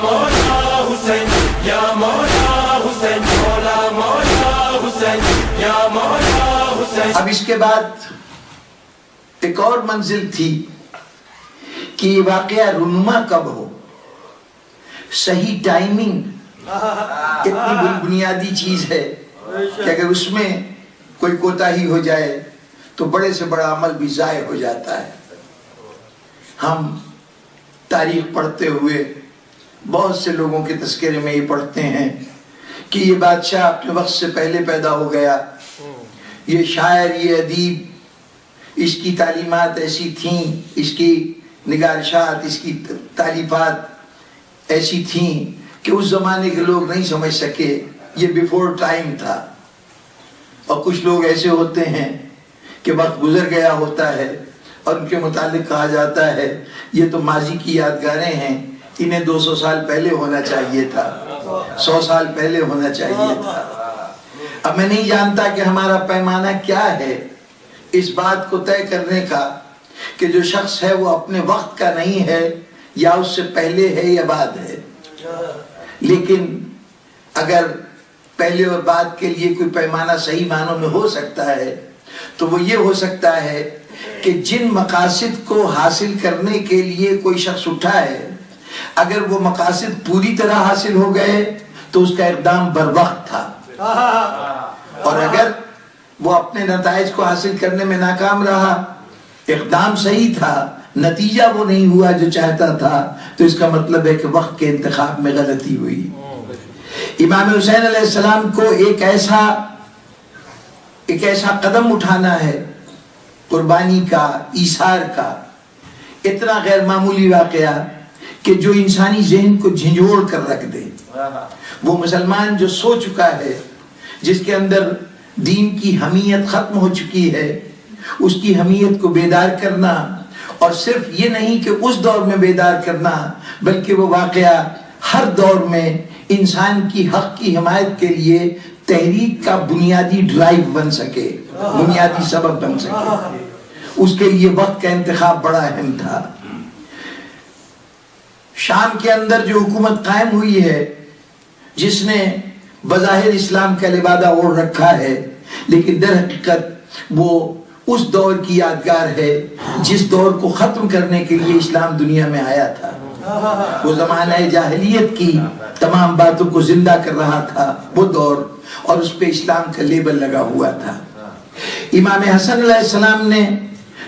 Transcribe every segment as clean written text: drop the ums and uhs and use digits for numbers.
مولا حسین یا مولا حسین مولا مولا حسین یا مولا حسین. اب اس کے بعد ایک اور منزل تھی کہ یہ واقعہ رونما کب ہو، صحیح ٹائمنگ اتنی بنیادی چیز ہے کہ اگر اس میں کوئی کوتاہی ہو جائے تو بڑے سے بڑا عمل بھی ضائع ہو جاتا ہے. ہم تاریخ پڑھتے ہوئے بہت سے لوگوں کے تذکرے میں یہ پڑھتے ہیں کہ یہ بادشاہ اپنے وقت سے پہلے پیدا ہو گیا، یہ شاعر، یہ ادیب، اس کی تعلیمات ایسی تھیں، اس کی نگارشات، اس کی تالیفات ایسی تھیں کہ اس زمانے کے لوگ نہیں سمجھ سکے، یہ بیفور ٹائم تھا. اور کچھ لوگ ایسے ہوتے ہیں کہ وقت گزر گیا ہوتا ہے اور ان کے متعلق کہا جاتا ہے یہ تو ماضی کی یادگاریں ہیں، انہیں 200 سال پہلے ہونا چاہیے تھا، 100 سال پہلے ہونا چاہیے تھا. اب میں نہیں جانتا کہ ہمارا پیمانہ کیا ہے اس بات کو طے کرنے کا کہ جو شخص ہے وہ اپنے وقت کا نہیں ہے یا اس سے پہلے ہے یا بعد ہے. لیکن اگر پہلے اور بعد کے لیے کوئی پیمانہ صحیح معنوں میں ہو سکتا ہے تو وہ یہ ہو سکتا ہے کہ جن مقاصد کو حاصل کرنے کے لیے کوئی شخص اٹھا ہے، اگر وہ مقاصد پوری طرح حاصل ہو گئے تو اس کا اقدام بر وقت تھا، اور اگر وہ اپنے نتائج کو حاصل کرنے میں ناکام رہا، اقدام صحیح تھا، نتیجہ وہ نہیں ہوا جو چاہتا تھا، تو اس کا مطلب ہے کہ وقت کے انتخاب میں غلطی ہوئی. امام حسین علیہ السلام کو ایک ایسا قدم اٹھانا ہے قربانی کا، ایثار کا، اتنا غیر معمولی واقعہ کہ جو انسانی ذہن کو جھنجھوڑ کر رکھ دے. وہ مسلمان جو سو چکا ہے، جس کے اندر دین کی حمیت ختم ہو چکی ہے، اس کی حمیت کو بیدار کرنا، اور صرف یہ نہیں کہ اس دور میں بیدار کرنا بلکہ وہ واقعہ ہر دور میں انسان کی حق کی حمایت کے لیے تحریک کا بنیادی ڈرائیو بن سکے، بنیادی سبب بن سکے، اس کے لیے وقت کا انتخاب بڑا اہم تھا. شام کے اندر جو حکومت قائم ہوئی ہے، جس نے بظاہر اسلام کا لبادہ اوڑھ رکھا ہے، لیکن در حقیقت وہ اس دور کی یادگار ہے جس دور کو ختم کرنے کے لیے اسلام دنیا میں آیا تھا. وہ زمانہ جاہلیت کی تمام باتوں کو زندہ کر رہا تھا وہ دور، اور اس پہ اسلام کا لیبل لگا ہوا تھا. امام حسن علیہ السلام نے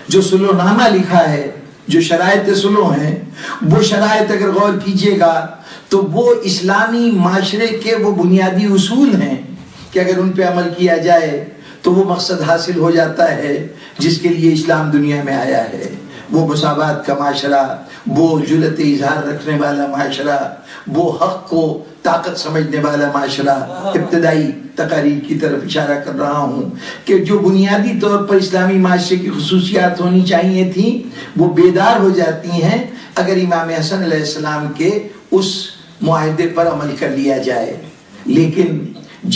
جو سلو نامہ لکھا ہے، جو شرائط سلو ہیں، وہ شرائط اگر غور کیجئے گا تو وہ اسلامی معاشرے کے وہ بنیادی اصول ہیں کہ اگر ان پہ عمل کیا جائے تو وہ مقصد حاصل ہو جاتا ہے جس کے لیے اسلام دنیا میں آیا ہے. وہ مساوات کا معاشرہ، وہ جرأت اظہار رکھنے والا معاشرہ، وہ حق کو طاقت سمجھنے والا معاشرہ. ابتدائی تقاریر کی طرف اشارہ کر رہا ہوں کہ جو بنیادی طور پر اسلامی معاشرے کی خصوصیات ہونی چاہیے تھیں وہ بیدار ہو جاتی ہیں اگر امام حسن علیہ السلام کے اس معاہدے پر عمل کر لیا جائے. لیکن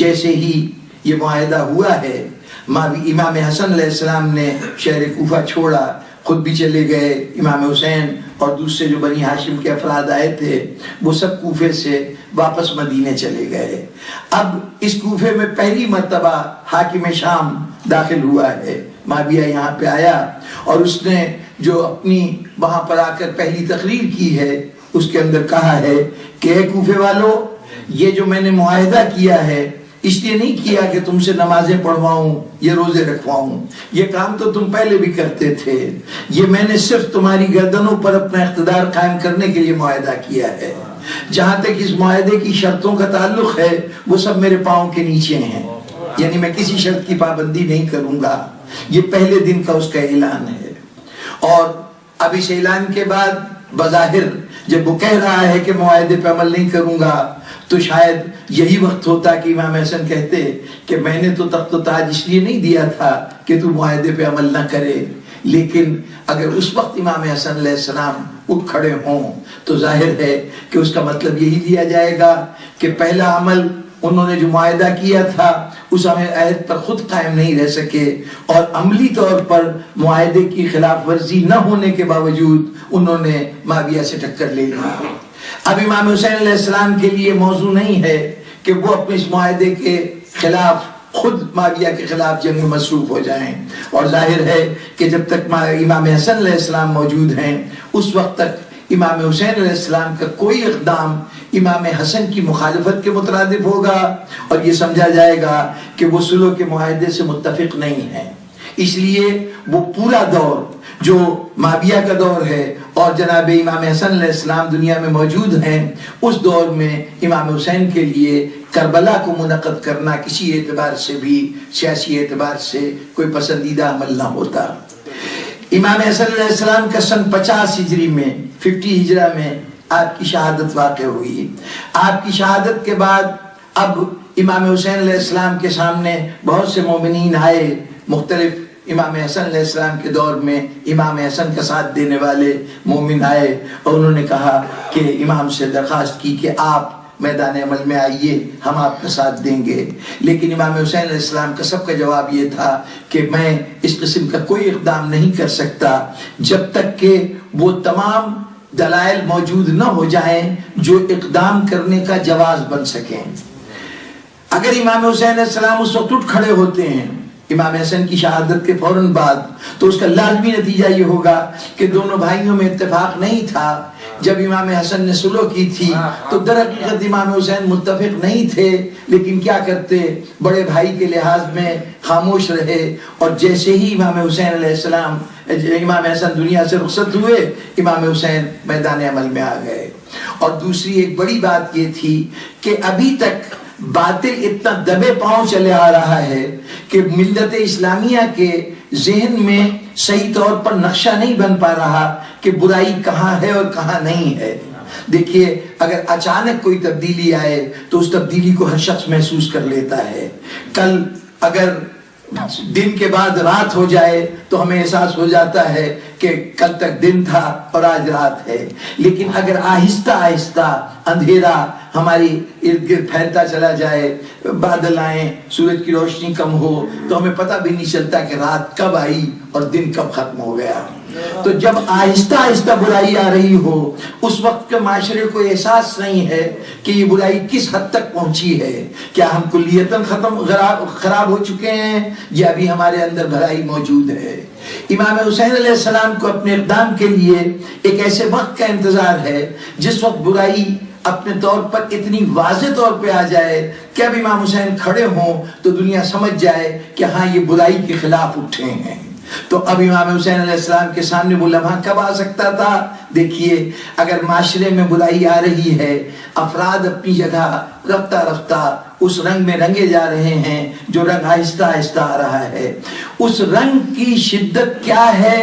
جیسے ہی یہ معاہدہ ہوا ہے، امام حسن علیہ السلام نے شہر کوفہ چھوڑا، خود بھی چلے گئے، امام حسین اور دوسرے جو بنی ہاشم کے افراد آئے تھے وہ سب کوفے سے واپس مدینے چلے گئے. اب اس کوفے میں پہلی مرتبہ حاکم شام داخل ہوا ہے، معاویہ یہاں پہ آیا، اور اس نے جو اپنی وہاں پر آ کر پہلی تقریر کی ہے اس کے اندر کہا ہے کہ اے کوفے والو، یہ جو میں نے معاہدہ کیا ہے اس لیے نہیں کیا کہ تم سے نمازیں پڑھواؤں یا روزے رکھواؤں، یہ کام تو تم پہلے بھی کرتے تھے، یہ میں نے صرف تمہاری گردنوں پر اپنا اقتدار قائم کرنے کے لیے معاہدہ کیا ہے. جہاں تک اس معاہدے کی شرطوں کا تعلق ہے وہ سب میرے پاؤں کے نیچے ہیں، یعنی میں کسی شرط کی پابندی نہیں کروں گا. یہ پہلے دن کا اس کا اعلان ہے. اور اب اس اعلان کے بعد بظاہر جب وہ کہہ رہا ہے کہ معاہدے پہ عمل نہیں کروں گا تو شاید یہی وقت ہوتا کہ امام حسن کہتے کہ میں نے تو تخت و تاج اس لیے نہیں دیا تھا کہ تو معاہدے پہ عمل نہ کرے. لیکن اگر اس وقت امام حسن علیہ السلام اٹھ کھڑے ہوں تو ظاہر ہے کہ اس کا مطلب یہی لیا جائے گا کہ پہلا عمل انہوں نے جو معاہدہ کیا تھا اس عہد پر خود قائم نہیں رہ سکے، اور عملی طور پر معاہدے کی خلاف ورزی نہ ہونے کے باوجود انہوں نے معاویہ سے ٹکر لے لی. اب امام حسین علیہ السلام کے لیے موضوع نہیں ہے کہ وہ اپنے اس معاہدے کے خلاف خود معاویہ کے خلاف جنگ میں مصروف ہو جائیں، اور ظاہر ہے کہ جب تک امام حسن علیہ السلام موجود ہیں اس وقت تک امام حسین علیہ السلام کا کوئی اقدام امام حسن کی مخالفت کے مترادف ہوگا، اور یہ سمجھا جائے گا کہ وہ صلح کے معاہدے سے متفق نہیں ہیں۔ اس لیے وہ پورا دور جو معاویہ کا دور ہے اور جناب امام حسن علیہ السلام دنیا میں موجود ہیں، اس دور میں امام حسین کے لیے کربلا کو منعقد کرنا کسی اعتبار سے بھی سیاسی اعتبار سے کوئی پسندیدہ عمل نہ ہوتا۔ امام حسن علیہ السلام کا سن 50 ہجری میں 50 ہجرہ میں آپ کی شہادت واقع ہوئی۔ آپ کی شہادت کے بعد اب امام حسین علیہ السلام کے سامنے بہت سے مومنین آئے، مختلف امام حسن علیہ السلام کے دور میں امام حسن کا ساتھ دینے والے مومن آئے، اور انہوں نے کہا کہ امام سے درخواست کی کہ آپ میدان عمل میں آئیے، ہم آپ کا ساتھ دیں گے۔ لیکن امام حسین علیہ السلام کا سب کا جواب یہ تھا کہ میں اس قسم کا کوئی اقدام نہیں کر سکتا جب تک کہ وہ تمام دلائل موجود نہ ہو جائیں جو اقدام کرنے کا جواز بن سکیں۔ اگر امام حسین علیہ السلام اس وقت اٹھ کھڑے ہوتے ہیں امام حسن کی شہادت کے فوراً بعد، تو اس کا لازمی نتیجہ یہ ہوگا کہ دونوں بھائیوں میں اتفاق نہیں تھا۔ جب امام حسن نے صلح کی تھی تو در حقیقت امام حسین متفق نہیں تھے، لیکن کیا کرتے، بڑے بھائی کے لحاظ میں خاموش رہے، اور جیسے ہی امام حسین علیہ السلام امام حسن دنیا سے رخصت ہوئے، امام حسین میدان عمل میں آ گئے۔ اور دوسری ایک بڑی بات یہ تھی کہ ابھی تک باطل اتنا دبے پاؤں چلے آ رہا ہے کہ ملت اسلامیہ کے ذہن میں صحیح طور پر نقشہ نہیں بن پا رہا کہ برائی کہاں ہے اور کہاں نہیں ہے۔ دیکھیے، اگر اچانک کوئی تبدیلی آئے تو اس تبدیلی کو ہر شخص محسوس کر لیتا ہے۔ کل اگر دن کے بعد رات ہو جائے تو ہمیں احساس ہو جاتا ہے کہ کل تک دن تھا اور آج رات ہے، لیکن اگر آہستہ آہستہ اندھیرا ہماری ارد گرد پھیلتا چلا جائے، بادل آئیں، سورج کی روشنی کم ہو، تو ہمیں پتہ بھی نہیں چلتا کہ رات کب آئی اور دن کب ختم ہو گیا۔ تو جب آہستہ آہستہ برائی آ رہی ہو، اس وقت کے معاشرے کو احساس نہیں ہے کہ یہ برائی کس حد تک پہنچی ہے، کیا ہم کلیتاً خراب ہو چکے ہیں یا ابھی ہمارے اندر بھلائی موجود ہے۔ امام حسین علیہ السلام کو اپنے اقدام کے لیے ایک ایسے وقت کا انتظار ہے جس وقت برائی اپنے طور پر اتنی واضح طور پہ آ جائے کہ اب امام حسین کھڑے ہوں تو دنیا سمجھ جائے کہ ہاں یہ برائی کے خلاف اٹھے ہیں۔ تو اب امام حسین علیہ السلام کے سامنے وہ لمحہ کب آ سکتا تھا؟ دیکھیے، اگر معاشرے میں برائی آ رہی ہے، افراد اپنی جگہ رفتہ رفتہ اس رنگ میں رنگے جا رہے ہیں جو رنگ آہستہ آہستہ آ رہا ہے، اس رنگ کی شدت کیا ہے،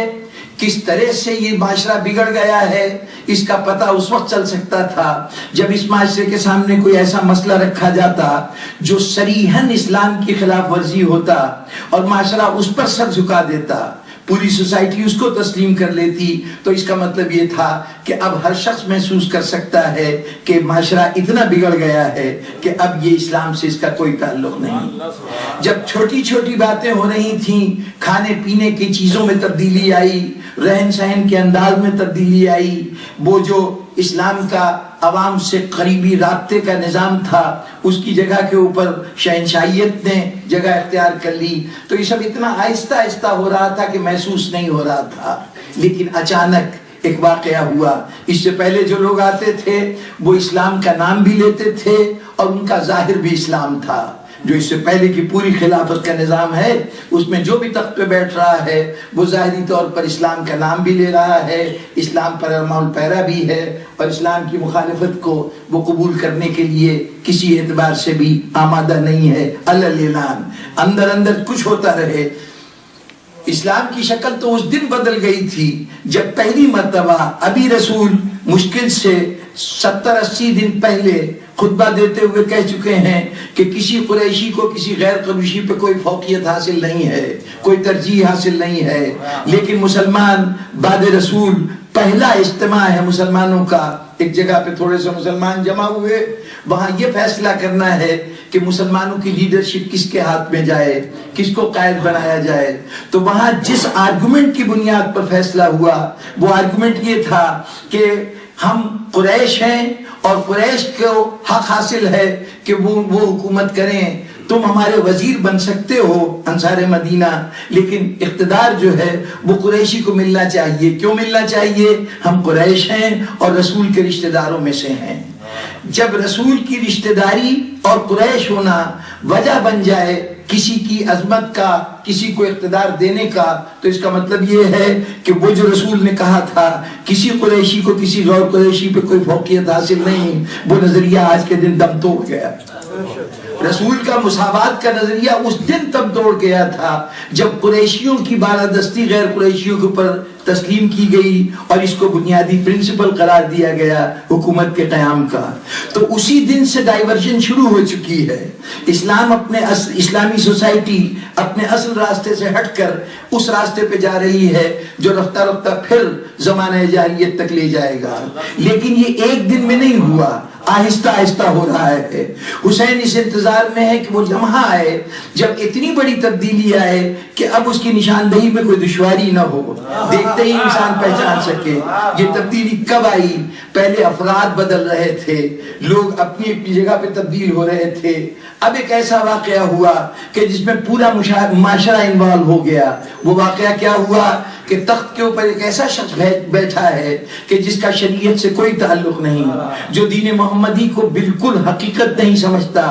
کس طرح سے یہ معاشرہ بگڑ گیا ہے، اس کا پتہ اس وقت چل سکتا تھا جب اس معاشرے کے سامنے کوئی ایسا مسئلہ رکھا جاتا جو صریحاً اسلام کی خلاف ورزی ہوتا اور معاشرہ اس پر سر جھکا دیتا، پوری سوسائٹی اس کو تسلیم کر لیتی، تو اس کا مطلب یہ تھا کہ اب ہر شخص محسوس کر سکتا ہے کہ معاشرہ اتنا بگڑ گیا ہے کہ اب یہ اسلام سے اس کا کوئی تعلق نہیں۔ جب چھوٹی چھوٹی باتیں ہو رہی تھیں، کھانے پینے کی چیزوں میں تبدیلی آئی، رہن سہن کے انداز میں تبدیلی آئی، وہ جو اسلام کا عوام سے قریبی رابطے کا نظام تھا اس کی جگہ کے اوپر شہنشاہیت نے جگہ اختیار کر لی، تو یہ سب اتنا آہستہ آہستہ ہو رہا تھا کہ محسوس نہیں ہو رہا تھا۔ لیکن اچانک ایک واقعہ ہوا۔ اس سے پہلے جو لوگ آتے تھے وہ اسلام کا نام بھی لیتے تھے اور ان کا ظاہر بھی اسلام تھا۔ جو اس سے پہلے کی پوری خلافت کا نظام ہے اس میں جو بھی تخت پہ بیٹھ رہا ہے وہ ظاہری طور پر اسلام کا نام بھی لے رہا ہے، اسلام پر ارمان پیرا بھی ہے، اور اسلام کی مخالفت کو وہ قبول کرنے کے لیے کسی اعتبار سے بھی آمادہ نہیں ہے۔ اعلان اندر اندر کچھ ہوتا رہے۔ اسلام کی شکل تو اس دن بدل گئی تھی جب پہلی مرتبہ ابھی رسول مشکل سے 70-80 دن پہلے خطبہ دیتے ہوئے کہہ چکے ہیں کہ کسی قریشی کو کسی غیر قریشی پہ کوئی فوقیت حاصل نہیں ہے، کوئی ترجیح حاصل نہیں ہے، لیکن مسلمان بعد رسول پہلا اجتماع ہے مسلمانوں کا، ایک جگہ پہ تھوڑے سے مسلمان جمع ہوئے، وہاں یہ فیصلہ کرنا ہے کہ مسلمانوں کی لیڈرشپ کس کے ہاتھ میں جائے، کس کو قائد بنایا جائے۔ تو وہاں جس آرگومنٹ کی بنیاد پر فیصلہ ہوا وہ آرگومنٹ یہ تھا کہ ہم قریش ہیں اور قریش کو حق حاصل ہے کہ وہ حکومت کریں، تم ہمارے وزیر بن سکتے ہو انصار مدینہ، لیکن اقتدار جو ہے وہ قریشی کو ملنا چاہیے۔ کیوں ملنا چاہیے؟ ہم قریش ہیں اور رسول کے رشتہ داروں میں سے ہیں۔ جب رسول کی رشتہ داری اور قریش ہونا وجہ بن جائے کسی کی عظمت کا، کسی کو اقتدار دینے کا، تو اس کا مطلب یہ ہے کہ وہ جو رسول نے کہا تھا کسی قریشی کو کسی غیر قریشی پہ کوئی فوقیت حاصل نہیں، وہ نظریہ آج کے دن دم توڑ گیا۔ رسول کا مساوات کا نظریہ اس دن تب توڑ گیا تھا جب قریشیوں کی بالادستی غیر قریشیوں کے اوپر تسلیم کی گئی اور اس کو بنیادی پرنسپل قرار دیا گیا حکومت کے قیام کا۔ تو اسی دن سے ڈائیورژن شروع ہو چکی ہے۔ اسلام اسلامی سوسائٹی اپنے اصل راستے سے ہٹ کر اس راستے پہ جا رہی ہے جو رفتہ رفتہ پھر زمانہ جاہلیت تک لے جائے گا۔ لیکن یہ ایک دن میں نہیں ہوا، آہستہ آہستہ ہو رہا ہے۔ حسین اس انتظار میں ہے کہ وہ لمحہ آئے جب اتنی بڑی تبدیلی آئے کہ اب اس کی نشاندہی میں کوئی دشواری نہ ہو، دیکھتے ہی انسان پہچان سکے یہ تبدیلی کب آئی۔ پہلے افراد بدل رہے تھے، لوگ اپنی اپنی جگہ پہ تبدیل ہو رہے تھے، اب ایک ایسا واقعہ ہوا کہ جس میں پورا معاشرہ انوالو ہو گیا۔ وہ واقعہ کیا ہوا کہ تخت کے اوپر ایک ایسا شخص بیٹھا ہے کہ جس کا شریعت سے کوئی تعلق نہیں، جو دین محمدی کو بالکل حقیقت نہیں سمجھتا،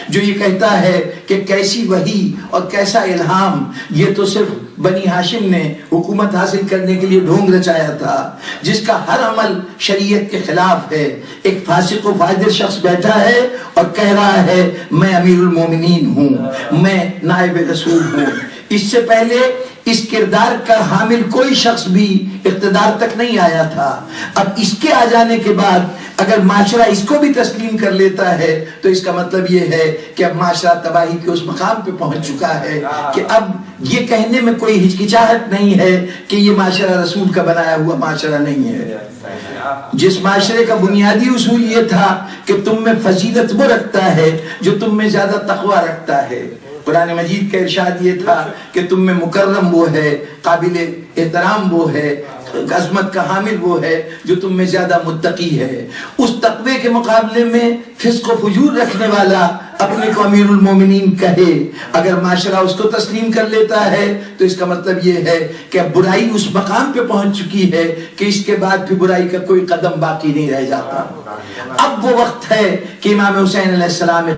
جو یہ کہتا ہے کہ کیسی وحی اور کیسا الہام، یہ تو صرف بنی ہاشم نے حکومت حاصل کرنے کے لیے ڈھونگ رچایا تھا، جس کا ہر عمل شریعت کے خلاف ہے۔ ایک فاسق و فاجر شخص بیٹھا ہے اور کہہ رہا ہے میں امیر المومنین ہوں، میں نائب رسول ہوں۔ اس سے پہلے اس کردار کا حامل کوئی شخص بھی اقتدار تک نہیں آیا تھا۔ اب اس کے آ جانے کے بعد اگر معاشرہ اس کو بھی تسلیم کر لیتا ہے تو اس کا مطلب یہ ہے کہ اب معاشرہ تباہی کے اس مقام پہ پہنچ چکا ہے کہ اب یہ کہنے میں کوئی ہچکچاہٹ نہیں ہے کہ یہ معاشرہ رسول کا بنایا ہوا معاشرہ نہیں ہے۔ جس معاشرے کا بنیادی اصول یہ تھا کہ تم میں فضیلت وہ رکھتا ہے جو تم میں زیادہ تقوی رکھتا ہے۔ قرآن مجید کا ارشاد یہ تھا کہ تم میں مکرم وہ ہے، قابل احترام وہ ہے، عظمت کا حامل وہ ہے جو تم میں زیادہ متقی ہے۔ اس تقوی کے مقابلے میں فسق و فجور رکھنے والا اپنے کو امیر المومنین کہے، اگر معاشرہ اس کو تسلیم کر لیتا ہے تو اس کا مطلب یہ ہے کہ اب برائی اس مقام پہ پہنچ چکی ہے کہ اس کے بعد بھی برائی کا کوئی قدم باقی نہیں رہ جاتا۔ اب وہ وقت ہے کہ امام حسین علیہ السلام